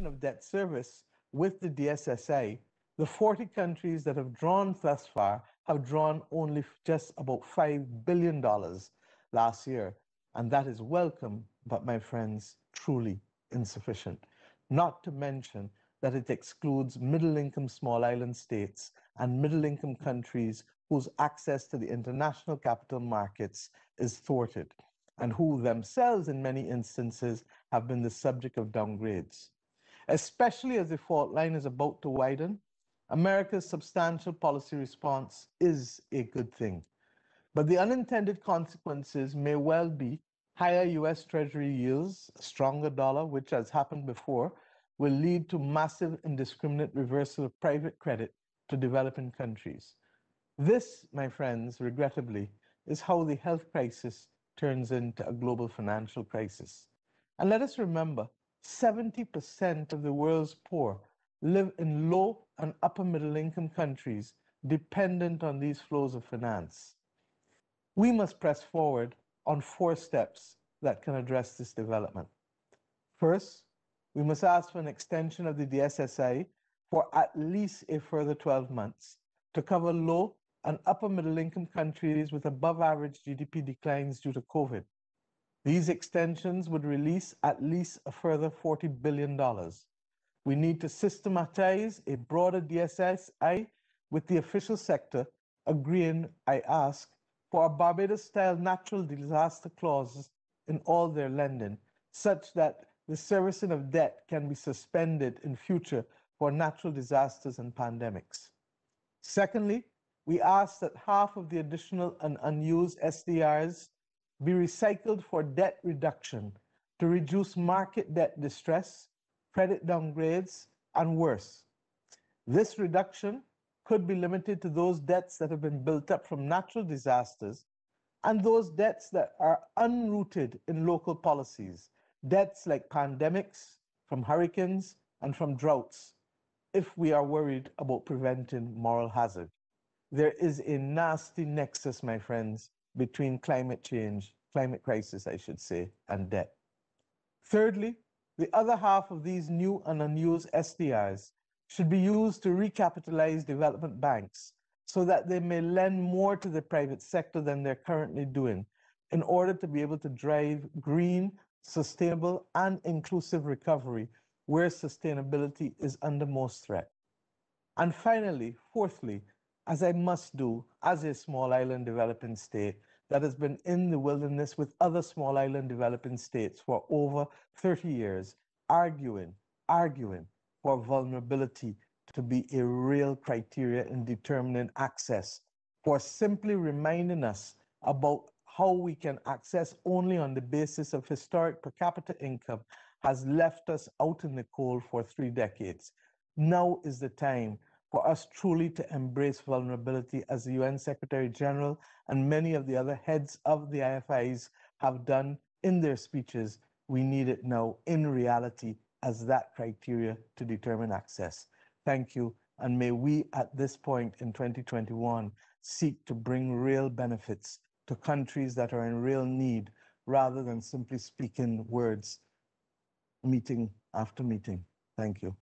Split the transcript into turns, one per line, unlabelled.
of debt service with the DSSA, the 40 countries that have drawn thus far have drawn only just about $5 billion last year. And that is welcome, but my friends, truly insufficient. Not to mention that it excludes middle-income small island states and middle-income countries whose access to the international capital markets is thwarted and who themselves, in many instances, have been the subject of downgrades. Especially as the fault line is about to widen, America's substantial policy response is a good thing. But the unintended consequences may well be higher US Treasury yields, a stronger dollar, which has happened before, will lead to massive indiscriminate reversal of private credit to developing countries. This, my friends, regrettably, is how the health crisis turns into a global financial crisis. And let us remember, 70% of the world's poor live in low and upper middle income countries dependent on these flows of finance. We must press forward on 4 steps that can address this development. First, we must ask for an extension of the DSSA for at least a further 12 months to cover low and upper middle income countries with above average GDP declines due to COVID. These extensions would release at least a further $40 billion. We need to systematize a broader DSSI with the official sector agreeing, I ask, for a Barbados-style natural disaster clause in all their lending, such that the servicing of debt can be suspended in future for natural disasters and pandemics. Secondly, we ask that half of the additional and unused SDRs be recycled for debt reduction to reduce market debt distress, credit downgrades, and worse. This reduction could be limited to those debts that have been built up from natural disasters and those debts that are unrooted in local policies, debts like pandemics, from hurricanes, and from droughts, if we are worried about preventing moral hazard. There is a nasty nexus, my friends, between climate change, climate crisis, I should say, and debt. Thirdly, the other half of these new and unused SDRs should be used to recapitalize development banks so that they may lend more to the private sector than they're currently doing in order to be able to drive green, sustainable, and inclusive recovery where sustainability is under most threat. And finally, fourthly, as I must do as a small island developing state that has been in the wilderness with other small island developing states for over 30 years, arguing for vulnerability to be a real criteria in determining access, for simply reminding us about how we can access only on the basis of historic per capita income has left us out in the cold for 3 decades. Now is the time for us truly to embrace vulnerability as the UN Secretary General and many of the other heads of the IFIs have done in their speeches. We need it now in reality as that criteria to determine access. Thank you, and may we at this point in 2021 seek to bring real benefits to countries that are in real need rather than simply speaking words meeting after meeting. Thank you.